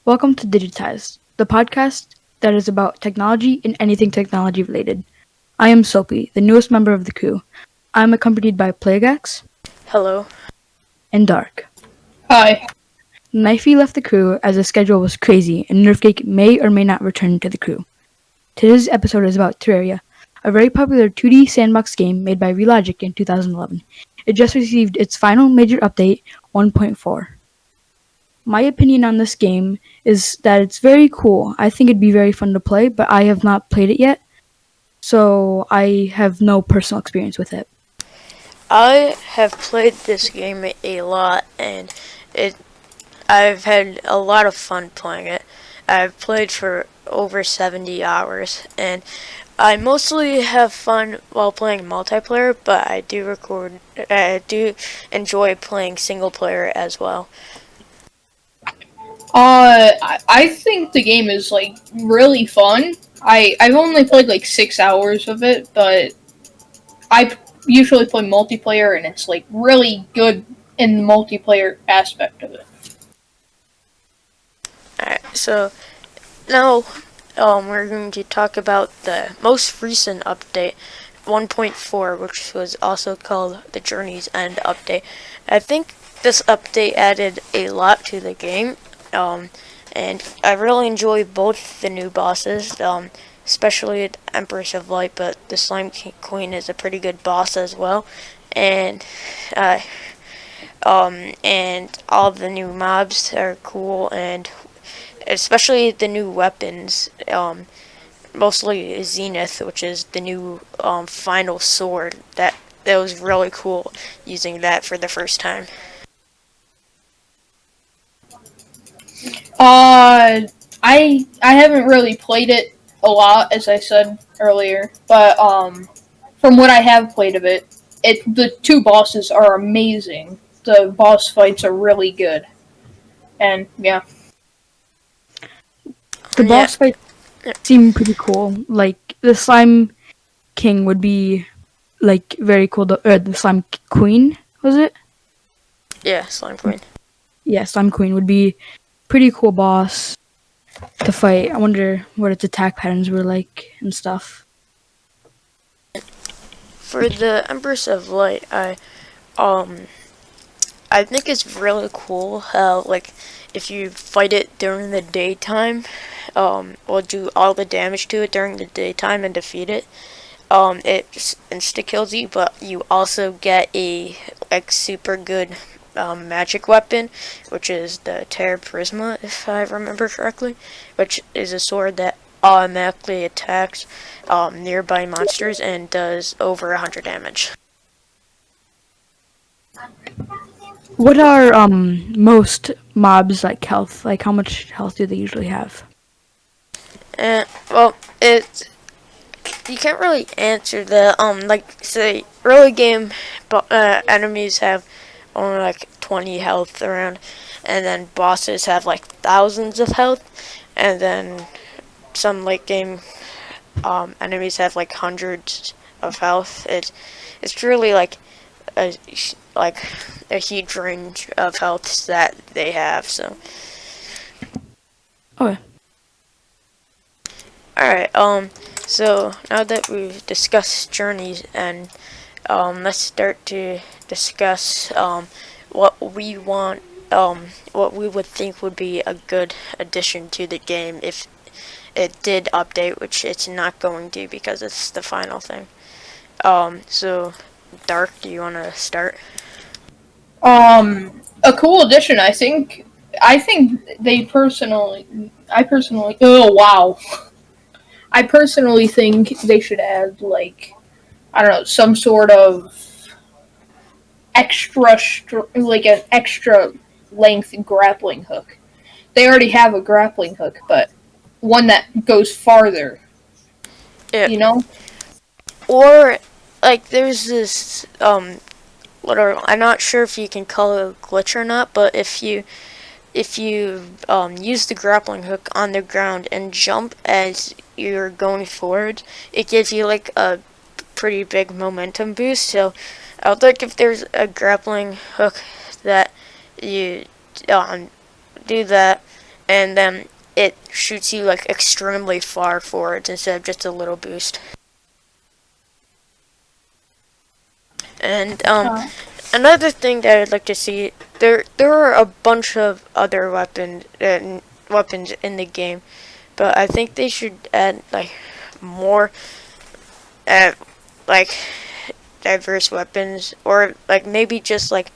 Welcome to Digitized, the podcast that is about technology and anything technology related. I am Soapy, the newest member of the crew. I am accompanied by Plagueax Hello. and Dark. Hi. Knifey left the crew as the schedule was crazy, and Nerfcake may or may not return to the crew. Today's episode is about Terraria, a very popular 2D sandbox game made by Relogic in 2011. It just received its final major update, 1.4. My opinion on this game is that it's very cool. I think it'd be very fun to play, but I have not played it yet, so I have no personal experience with it. I have played this game a lot, and I've had a lot of fun playing it. I've played for over 70 hours, and I mostly have fun while playing multiplayer, but I do enjoy playing single player as well. I think the game is really fun. I've only played 6 hours of it, but I usually play multiplayer, and it's really good in the multiplayer aspect of it. Alright, so now we're going to talk about the most recent update, 1.4, which was also called the Journey's End update. I think this update added a lot to the game, and I really enjoy both the new bosses, especially the Empress of Light, but the Slime Queen is a pretty good boss as well, and and all the new mobs are cool, and especially the new weapons, mostly Zenith, which is the new final sword. That was really cool using that for the first time. I haven't really played it a lot, as I said earlier, but from what I have played of it, the two bosses are amazing. The boss fights are really good, and yeah. The Yeah. boss fights seem pretty cool. Like, the Slime King would be, very cool. The Slime Queen, was it? Yeah, Slime Queen. Yeah, Slime Queen would be pretty cool boss to fight. I wonder what its attack patterns were like and stuff. For the Empress of Light, um I think it's really cool how, if you fight it during the daytime, or do all the damage to it during the daytime and defeat it, it insta kills you, but you also get a super good magic weapon, which is the Terra Prisma, if I remember correctly, which is a sword that automatically attacks nearby monsters and does over 100 damage. What are most mobs like health? Like, how much health do they usually have? And well, it's you can't really answer that. Say early game, enemies have only 20 health around, and then bosses have thousands of health, and then some late game enemies have hundreds of health. It's truly a like a huge range of healths that they have. So Okay. alright, so now that we've discussed journeys, and let's start to discuss what we want, what we would think would be a good addition to the game if it did update, which it's not going to because it's the final thing. So Dark, do you want to start? A cool addition, I think. I personally, oh wow. I personally think they should add, I don't know, some sort of an extra length grappling hook. They already have a grappling hook, but one that goes farther, Yeah. you know? Or there's this I'm not sure if you can call it a glitch or not, but if you use the grappling hook on the ground and jump as you're going forward, it gives you a pretty big momentum boost. So I would like if there's a grappling hook that you do that, and then it shoots you like extremely far forwards instead of just a little boost. And Uh, another thing that I'd like to see, there are a bunch of other weapons in the game, but I think they should add like more uh, like diverse weapons, or like maybe just like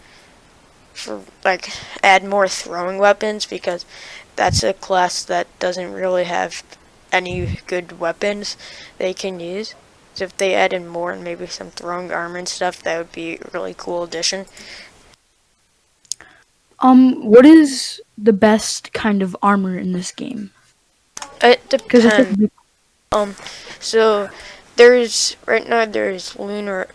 for like add more throwing weapons, because that's a class that doesn't really have any good weapons they can use. So if they added more and maybe some throwing armor and stuff, that would be a really cool addition. What is the best kind of armor in this game? It Because I think depends. Um, so there's lunar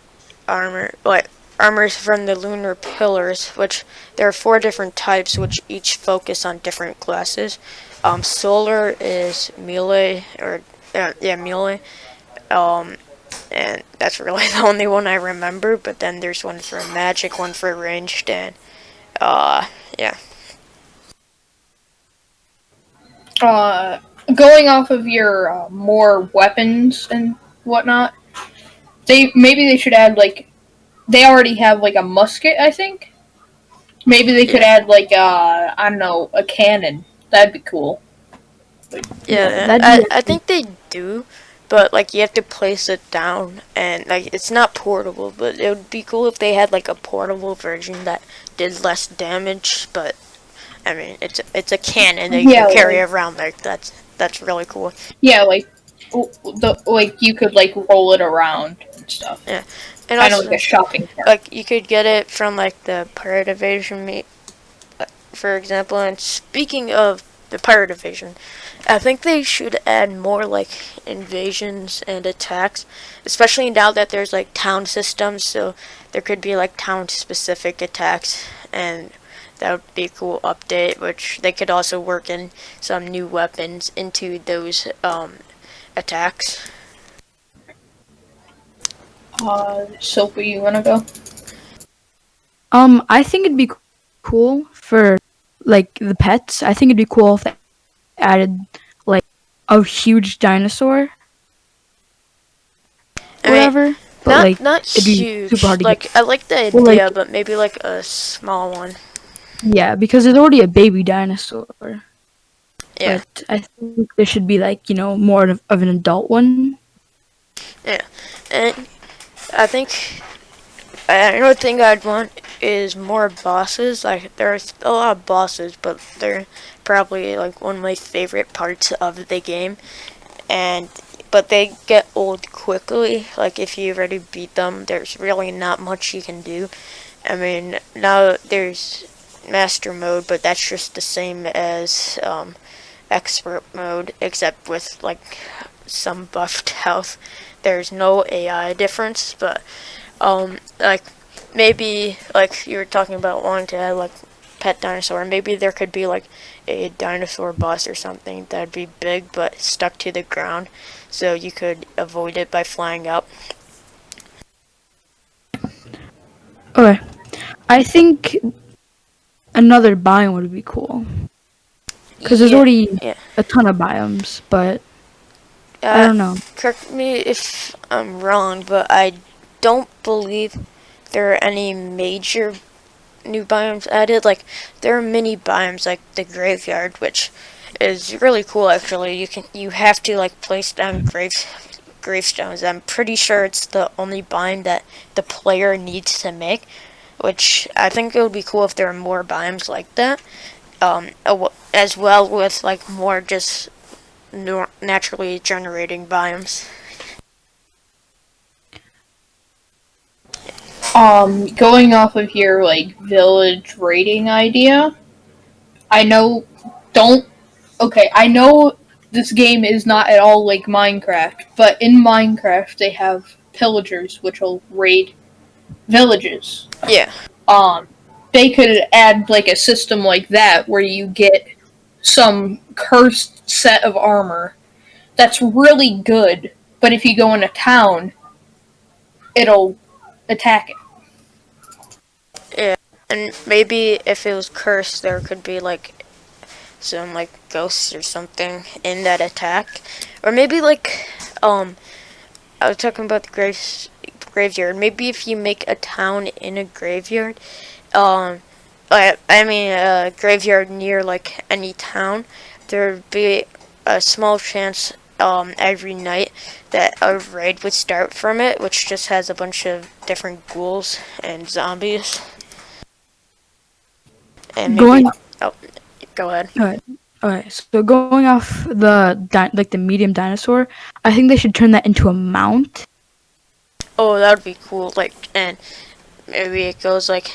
armor, like armors from the lunar pillars, which there are four different types, which each focus on different classes. Solar is melee, or yeah, melee. Um, and that's really the only one I remember. But then there's one for magic, one for ranged, and yeah, uh, Going off of your more weapons and whatnot, they should add like they already have like a musket. I think maybe they could yeah, add like I don't know, a cannon. That'd be cool. yeah, yeah. that'd be I actually think they do, but like you have to place it down, and like it's not portable. But it would be cool if they had like a portable version that did less damage. But I mean, it's a cannon that you Yeah, could carry like around. Like that's really cool. yeah, like the like you could like roll it around and stuff, Yeah, and kind of like a also shopping cart. like you could get it from like the Pirate Division meet, for example. And speaking of the Pirate Division, I think they should add more like invasions and attacks, especially now that there's like town systems. So there could be like town specific attacks, and that would be a cool update. Which they could also work in some new weapons into those attacks. Sophie, you wanna go? I think it'd be cool for like the pets. I think it'd be cool if they added like a huge dinosaur, I mean, whatever. But not like not it'd be super huge. hard to get. Like I like the Well, like idea, but maybe like a small one. yeah, because there's already a baby dinosaur. Yeah, But I think there should be like more of an adult one. yeah. And I think another thing I'd want is more bosses. Like there's a lot of bosses, but they're probably like one of my favorite parts of the game. And but they get old quickly. Like if you already beat them, there's really not much you can do. I mean, now there's master mode, but that's just the same as expert mode, except with like some buffed health. There's no AI difference, but like maybe like you were talking about wanting to add like pet dinosaur. Maybe there could be like a dinosaur boss or something that'd be big but stuck to the ground, so you could avoid it by flying up. Okay, I think another biome would be cool because there's Yeah, already yeah. a ton of biomes, but I Uh, don't know. Correct me if I'm wrong, but I don't believe there are any major new biomes added. Like there are mini biomes like the graveyard, which is really cool actually. You have to like place down gravestones. I'm pretty sure it's the only biome that the player needs to make, which I think it would be cool if there were more biomes like that. As well with like more just naturally generating biomes. Going off of your like village raiding idea, I know. Don't Okay. I know this game is not at all like Minecraft, but in Minecraft they have pillagers which will raid villages. Yeah, Um, they could add like a system like that where you get some cursed set of armor that's really good, but if you go in a town, it'll attack it. yeah. And maybe if it was cursed, there could be like some like ghosts or something in that attack, or maybe like I was talking about the graveyard. Maybe if you make a town in a graveyard, um, I mean a graveyard near like any town, there'd be a small chance every night that a raid would start from it, which just has a bunch of different ghouls and zombies, and maybe Going, oh, go ahead. alright, alright. So going off like the medium dinosaur, I think they should turn that into a mount. Oh, that would be cool. Like, and maybe it goes like,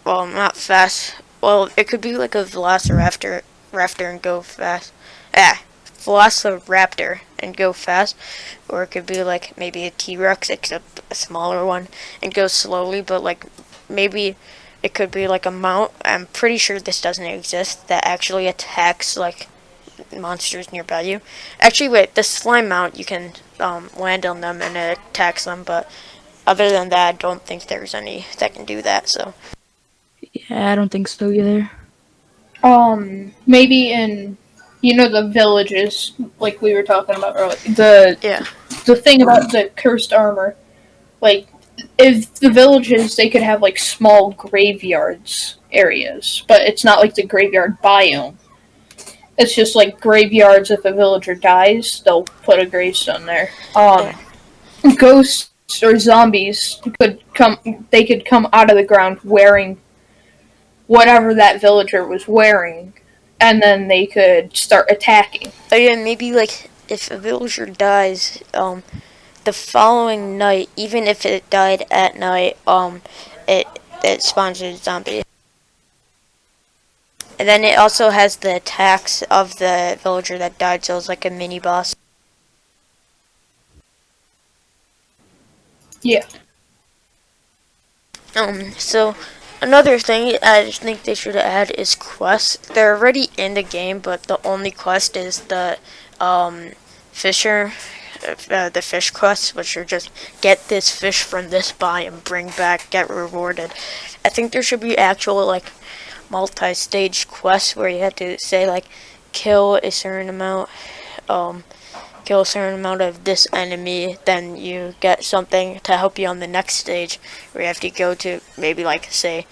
well, not fast. Well, it could be like a Velociraptor and go fast. Velociraptor and go fast, or it could be like maybe a T-Rex, except a smaller one, and go slowly. But like maybe it could be like a mount. I'm pretty sure this doesn't exist that actually attacks like monsters nearby you. Actually, wait, the slime mount you can land on them and it attacks them, but other than that, I don't think there's any that can do that. So Yeah, I don't think so either. Maybe in, the villages, like we were talking about earlier. The yeah, the thing about the cursed armor, like, if the villages, they could have like small graveyards areas, but it's not like the graveyard biome. It's just like graveyards. If a villager dies, they'll put a gravestone there. yeah. Ghosts or zombies could come. They could come out of the ground wearing whatever that villager was wearing, and then they could start attacking. Oh yeah, maybe like if a villager dies, the following night, even if it died at night, it it spawns a zombie. And then it also has the attacks of the villager that died, so it's like a mini boss. Yeah. So another thing I just think they should add is quests. They're already in the game, but the only quest is the fisher, the fish quests, which are just get this fish from this biome, bring back, get rewarded. I think there should be actual like multi-stage quests where you have to say like kill a certain amount, kill a certain amount of this enemy, then you get something to help you on the next stage where you have to go to maybe like say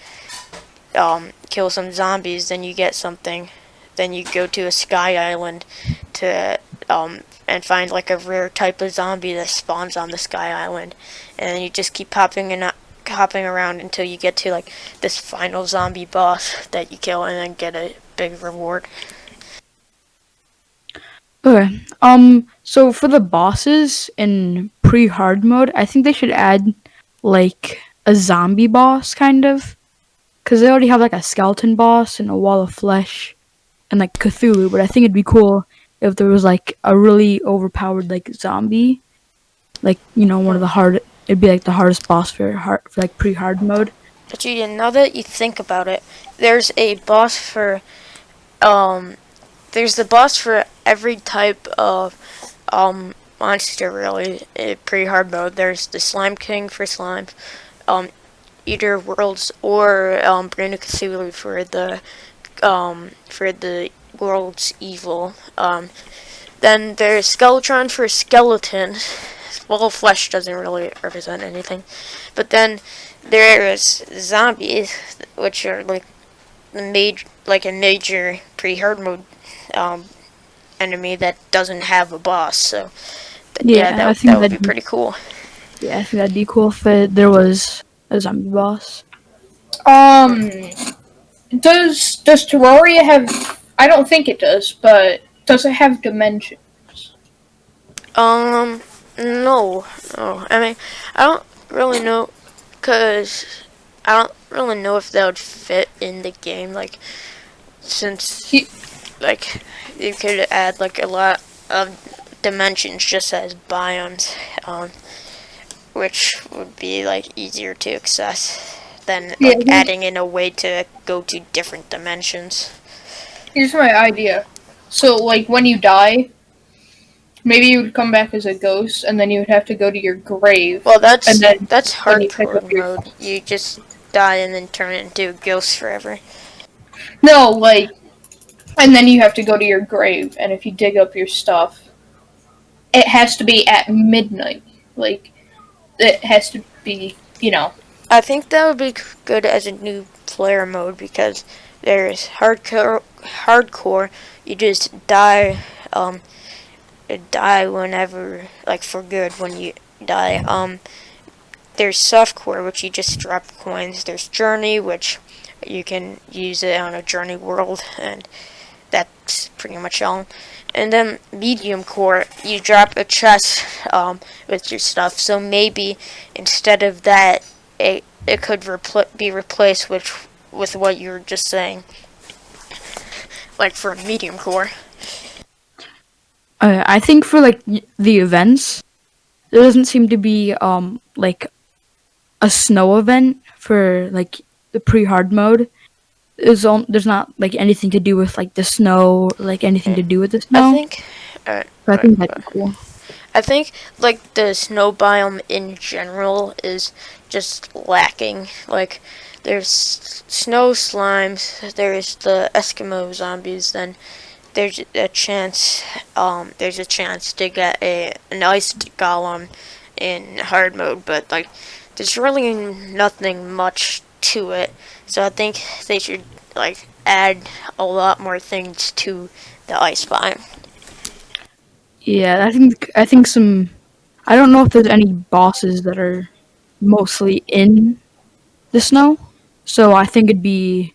kill some zombies, then you get something, then you go to a sky island to and find like a rare type of zombie that spawns on the sky island, and then you just keep hopping around until you get to like this final zombie boss that you kill and then get a big reward. Okay. So for the bosses in pre-hard mode, I think they should add like a zombie boss kind of, because they already have like a skeleton boss and a wall of flesh and like Cthulhu. But I think it'd be cool if there was like a really overpowered like zombie, like one of the hard. It'd be like the hardest boss for like pre-hard mode. But now that you think about it, there's a boss for um there's the boss for every type of monster really in pre-hard mode. There's the Slime King for slimes, um Eater Worlds, or Brain of Cthulhu for the world's evil. Then there's Skeletron for skeleton. Well, flesh doesn't really represent anything. But then there's zombies, which are like a major pre-hard mode um, enemy that doesn't have a boss. So yeah, Yeah, I think that would be that'd pretty cool. yeah, I think that'd be cool if there was a zombie boss. Um. Does Terraria have? I don't think it does, but does it have dimensions? Um, no, no. I mean, I don't really know, cause I don't really know if that would fit in the game. Like, since He, like you could add like a lot of dimensions just as biomes, which would be like easier to access than yeah. like adding in a way to go to different dimensions. Here's my idea. So, like, when you die, maybe you would come back as a ghost, and then you would have to go to your grave, Well, and that's then you pick hardcore up your. mode. You just die and then turn into a ghost forever. No, like, and then you have to go to your grave. And if you dig up your stuff, it has to be at midnight. Like it has to be, I think that would be good as a new player mode because there's hardcore. You just die whenever, like for good when you die. There's softcore, which you just drop coins. There's journey, which you can use it on a journey world, and that's pretty much all. And then medium core, you drop a chest with your stuff. So maybe instead of that, it could be replaced with what you were just saying, like for medium core. I think for like the events, there doesn't seem to be like a snow event for like the pre-hard mode. There's not like anything to do with like the snow, like anything Yeah. to do with the I snow. think. Uh, So I think that'd be cool. I think like the snow biome in general is just lacking. Like there's snow slimes, there's the Eskimo zombies, then there's a chance to get an iced golem in hard mode, but like there's really nothing much to it. So I think they should like add a lot more things to the ice biome. Yeah, I think some. I don't know if there's any bosses that are mostly in the snow, so I think it'd be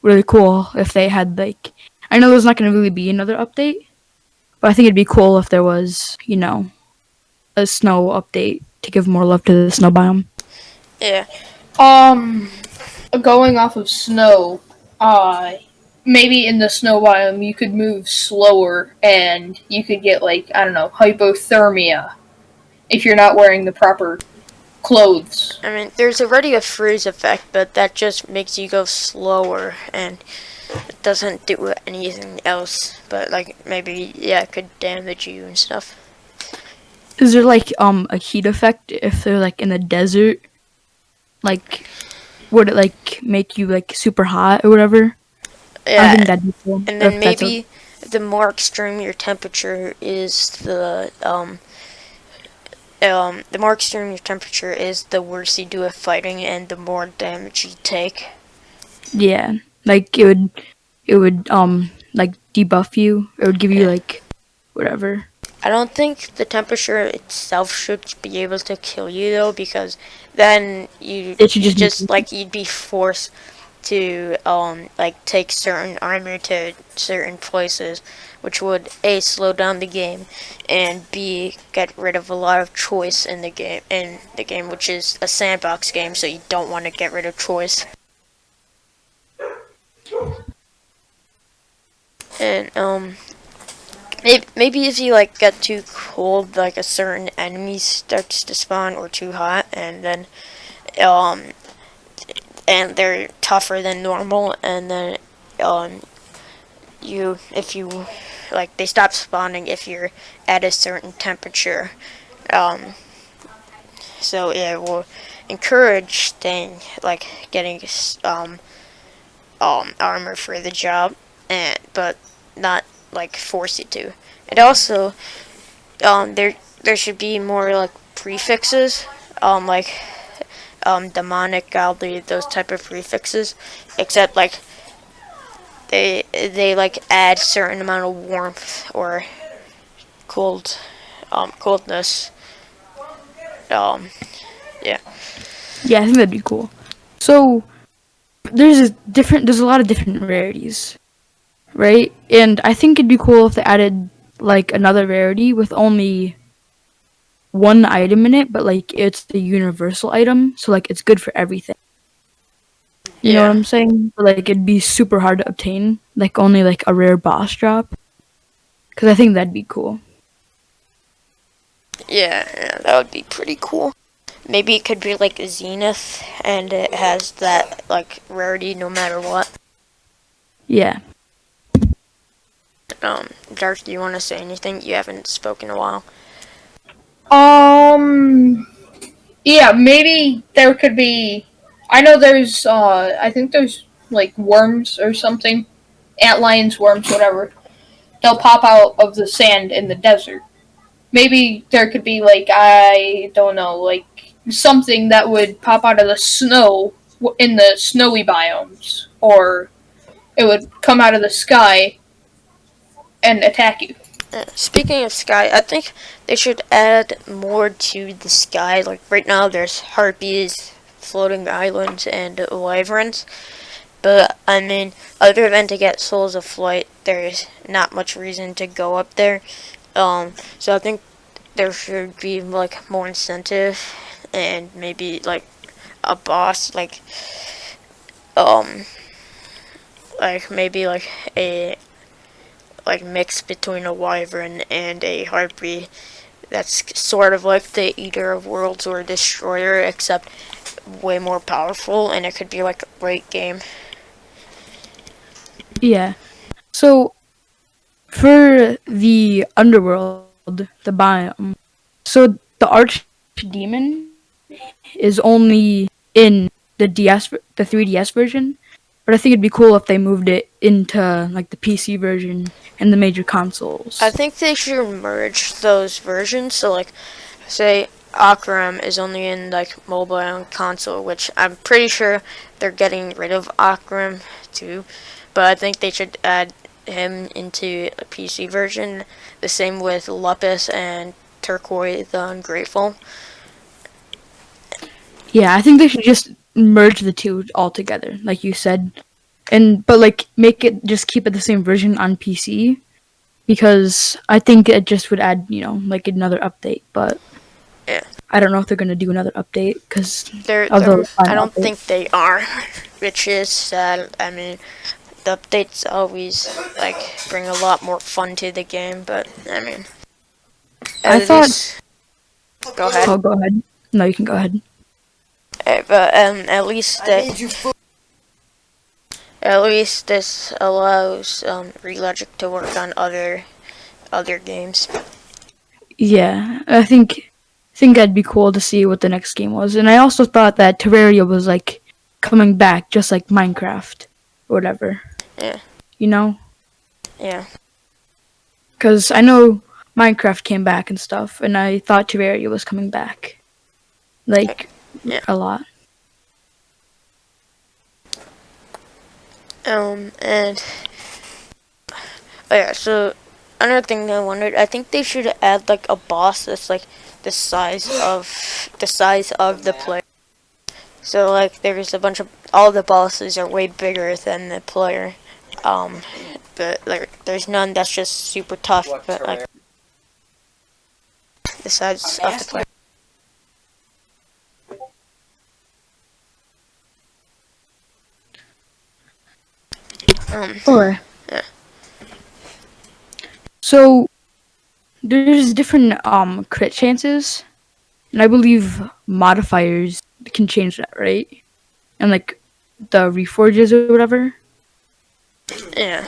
really cool if they had like. I know there's not going to really be another update, but I think it'd be cool if there was, a snow update to give more love to the snow biome. Yeah. um, going off of snow, maybe in the snow biome you could move slower and you could get like, I don't know, hypothermia if you're not wearing the proper clothes. I mean, there's already a freeze effect, but that just makes you go slower and it doesn't do anything else. But like maybe yeah, it could damage you and stuff. Is there like a heat effect if they're like in the desert? Like, would it like make you like super hot or whatever? I think Yeah, that'd be cool. and then If that's a maybe the more extreme your temperature is, the more extreme your temperature is, the worse you do at fighting and the more damage you take. yeah, like it would like debuff you. It would give you Yeah. like whatever. I don't think the temperature itself should be able to kill you though, because then It should you just just make like you'd be forced to like take certain armor to certain places, which would a slow down the game, and b get rid of a lot of choice in the game, which is a sandbox game, so you don't want to get rid of choice. And maybe if you like get too cold, like a certain enemy starts to spawn, or too hot, and then um and they're tougher than normal, and then um if you like they stop spawning if you're at a certain temperature. Um so yeah, it will encourage staying like getting um armor for the job, and but not like force you to. And also there should be more like prefixes, like demonic, godly, those type of prefixes. Except like they like add certain amount of warmth or cold, coldness. Um, yeah, Yeah, I think that'd be cool. So there's a lot of different rarities, right? And I think it'd be cool if they added like another rarity with only one item in it, but like it's the universal item, so like it's good for everything. You know what yeah, I'm saying? Like it'd be super hard to obtain, like only like a rare boss drop. Because I think that'd be cool. yeah. That would be pretty cool. Maybe it could be like Zenith, and it has that like rarity no matter what. Yeah. Dark, do you want to say anything? You haven't spoken in a while. Um, yeah, maybe there could be. I know there's. I think there's like worms or something antlions, worms, whatever. They'll pop out of the sand in the desert. Maybe there could be like, I don't know, like something that would pop out of the snow in the snowy biomes, or it would come out of the sky and attack you. Speaking of sky, I think they should add more to the sky. Like right now, there's harpies, floating islands, and wyverns. But I mean, other than to get souls of flight, there's not much reason to go up there. So I think there should be like more incentive, and maybe like a boss, um, like maybe like a mix between a wyvern and a harpy. That's sort of like the Eater of Worlds or Destroyer, except way more powerful, and it could be like a great game. Yeah. So for the underworld, the biome, so the archdemon is only in the 3DS version, but I think it'd be cool if they moved it into like the PC version and the major I consoles. think they should merge those versions. So like, say Akram is only in like mobile and console, which I'm pretty sure they're getting rid of Akram too. But I think they should add him into a PC version. The same with Lupus and Turquoise the Ungrateful. Yeah, I think they should just merge the two all together, like you said, and but like make it just keep it the same version on PC because I think it just would add, like another update. But Yeah, I don't know if they're gonna do another update because they're, of they're the I final don't update. think they are, which is sad. I mean, the updates always like bring a lot more fun to the game, but I mean, I at thought. least go ahead. Oh, go ahead. No, you can go ahead. But at least at least this allows Relogic to work on other games. Yeah, I think that'd be cool to see what the next game was, and I also thought that Terraria was like coming back, just like Minecraft or whatever. Yeah, You know, yeah. because I know Minecraft came back and stuff, and I thought Terraria was coming back, like Yeah. a lot. And oh yeah, so another thing I wondered, I think they should add like a boss that's like the size of the player. So like there's a bunch of all the bosses are way bigger than the player. Um, but like there's none that's just super tough, but like the size of the player. Or Yeah. so there's different crit chances, and I believe modifiers can change that, right? And like the reforges or whatever. Yeah.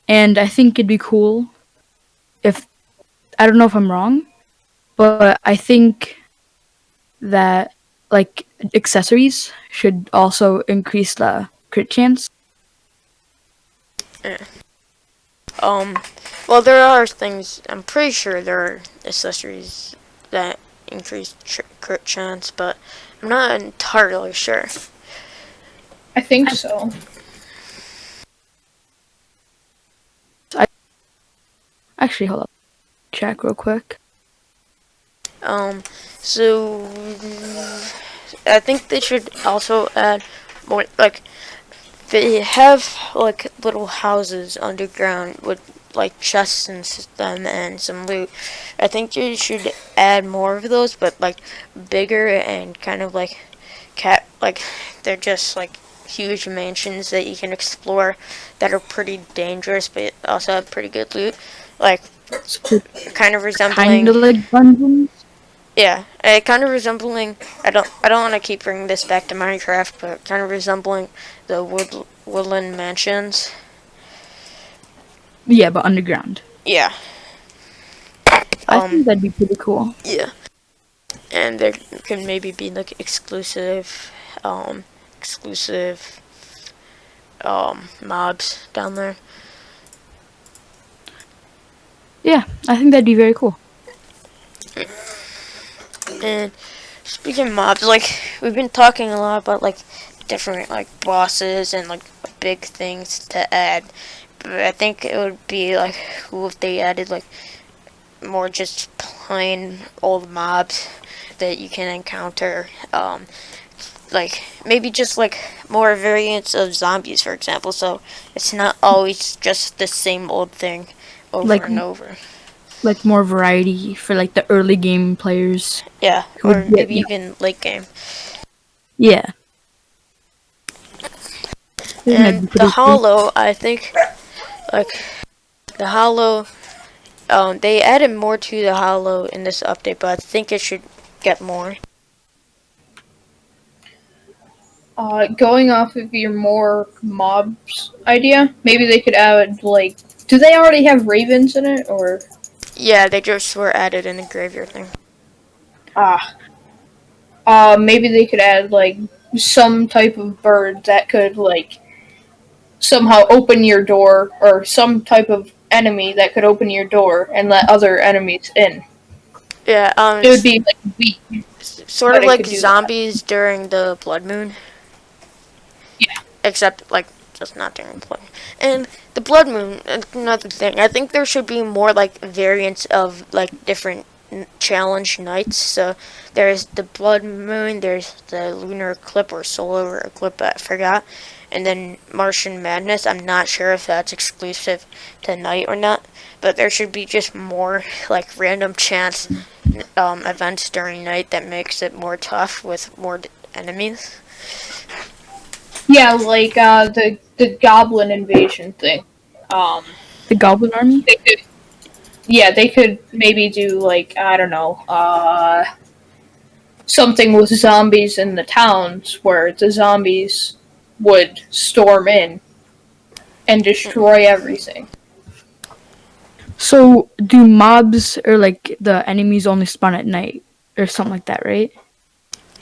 And I think it'd be cool if I don't know if I'm wrong, but I think that like accessories should also increase the crit chance. Yeah. Um, well, there are things. I'm pretty sure there are accessories that increase crit chance, but I'm not entirely sure. I think so. Actually, hold up, check real quick. So I think they should also add more. Like they have like little houses underground with like chests and them and some loot. I think you should add more of those, but like bigger and kind of like like they're just like huge mansions that you can explore that are pretty dangerous but also have pretty good loot. Like So kind of kind resembling of like dungeons. yeah, kind of resembling. I don't want to keep bringing this back to Minecraft, but kind of resembling the woodland mansions. Yeah, but underground. Yeah. I think that'd be pretty cool. Yeah. And there could maybe be like exclusive mobs down there. Yeah, I think that'd be very cool. And speaking of mobs, like we've been talking a lot about like different like bosses and like big things to add. But I think it would be like cool if they added like more just plain old mobs that you can encounter. Like maybe just like more variants of zombies, for example. So it's not always just the same old thing over Like and over. like more variety for like the early game players Yeah, who or would get, maybe even late game. yeah. I think that'd And be the pretty cool. Hollow, I think, like the Hollow, they added more to the Hollow in this update, but I think it should get more. Going off of your more mobs idea, maybe they could add like. Do they already have ravens in it, or Yeah, they just were added in the graveyard thing. ah? Maybe they could add like some type of bird that could like somehow open your door, or some type of enemy that could open your door and let other enemies in. Yeah, It would be like weak, sort but of it like could do that. zombies during the Blood Moon, Yeah. except like just not during Blood Moon. And the Blood Moon, another thing. I think there should be more like variants of like different challenge nights. So there's the Blood Moon, there's the Lunar Eclipse or Solar Eclipse, I forgot, and then Martian Madness. I'm not sure if that's exclusive to night or not, but there should be just more like random chance events during night that makes it more tough with more enemies. Yeah, like the goblin invasion thing. Um, The Goblin Army? they could, yeah, they could maybe do like I don't know, something with zombies in the towns where the zombies would storm in and destroy everything. So do mobs or like the enemies only spawn at night or something like that, right?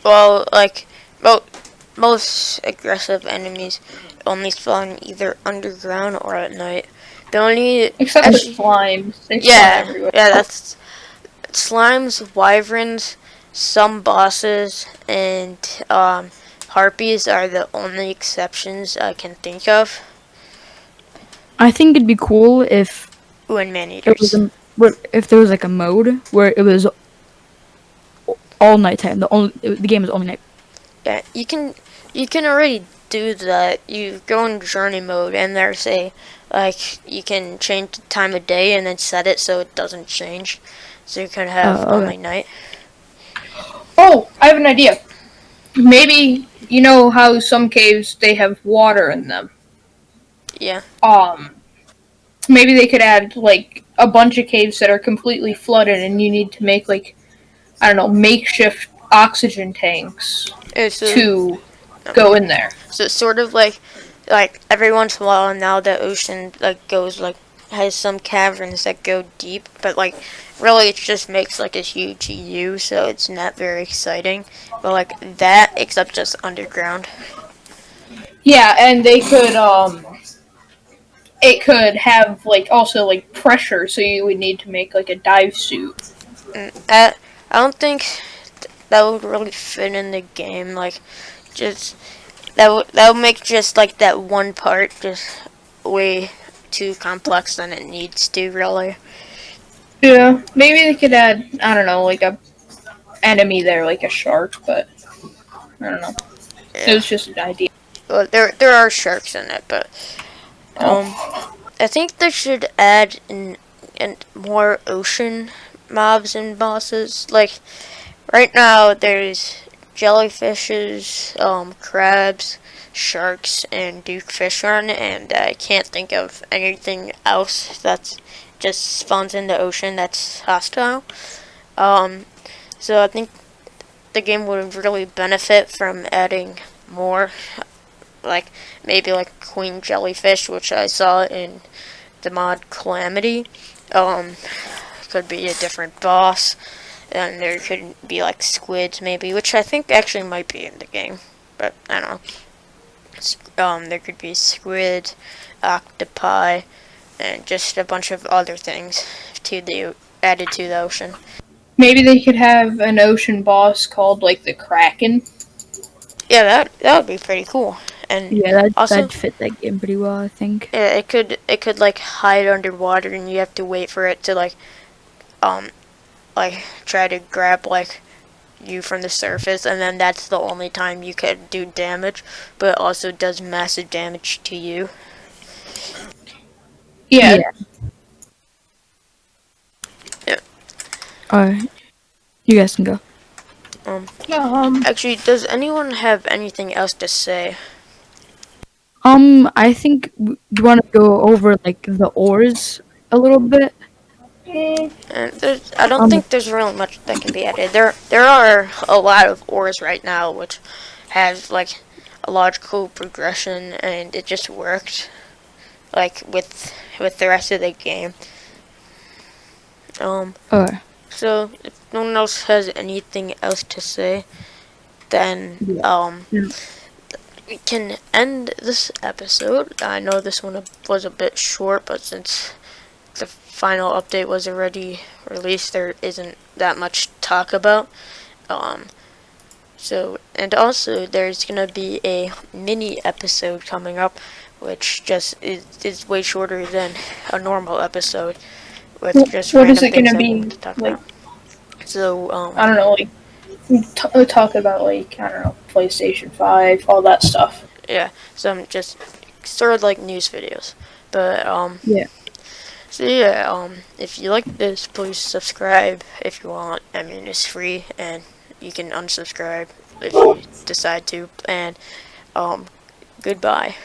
Well, like most aggressive enemies only spawn either underground or at night. The only Except for actually, slimes, they spawn yeah, everywhere. yeah, that's slimes, wyverns, some bosses, and harpies are the only exceptions I can think of. I think it'd be cool if Ooh, and man it was eaters. if there was like a mode where it was all nighttime. The game is only night. Yeah, you can already do that. You go in journey mode and there's a like you can change the time of day and then set it so it doesn't change. So you can have Okay. only night. Oh, I have an idea. Maybe you know how some caves they have water in them. Yeah. Um, Maybe they could add like a bunch of caves that are completely flooded, and you need to make like I don't know makeshift oxygen tanks So to go in there. so it's sort of like every once in a while now the ocean like goes like has some caverns that go deep, but like really it just makes like a huge U, so it's not very exciting. But like that, except just underground. Yeah, and they could it could have like also like pressure, so you would need to make like a dive suit. I don't think that would really fit in the game. Like, just that would make just like that one part just way too complex than it needs to. Really. Yeah, maybe they could add I don't know like a enemy there like a shark, but I don't know. It Yeah. was just an idea. Well, there are sharks in it, but um, Oh, I think they should add in more ocean mobs and bosses. Like right now, there's jellyfishes, crabs, sharks, and Duke Fishron, and I can't think of anything else that's just spawns in the ocean that's hostile. Um, so I think the game would really benefit from adding more, like maybe like queen jellyfish, which I saw in the mod Calamity. Um, could be a different boss, and there could be like squids maybe, which I think actually might be in the game, but I don't know. There could be squid, octopi, and just a bunch of other things added to the ocean. Maybe they could have an ocean boss called like the Kraken. Yeah, that would be pretty cool. And Yeah, also, that'd fit that game pretty well, I think. yeah, it could like hide underwater, and you have to wait for it to um like try to grab like you from the surface, and then that's the only time you could do damage, but it also does massive damage to you. Yeah. Yeah. Yeah. Alright, you guys can go. Um. Um. Actually, does anyone have anything else to say? I think do you want to go over like the ores a little bit? And I don't Um, think there's really much that can be added. There are a lot of ores right now, which has like a logical progression, and it just worked like with the rest of the game. okay. So if no one else has anything else to say, then Yeah. Yeah. we can end this episode. I know this one was a bit short, but since the final update was already released, there isn't that much to talk about. Um, and also there's gonna be a mini episode coming up, which just is way shorter than a normal episode with just What is random it things gonna that we'll be talk like? about. So I don't know, like talk about like I don't know, PlayStation 5, all that stuff. yeah, some just sort of like news videos, but Yeah. so yeah, if you like this, please subscribe if you want. I mean, it's free, and you can unsubscribe if you decide to. And goodbye.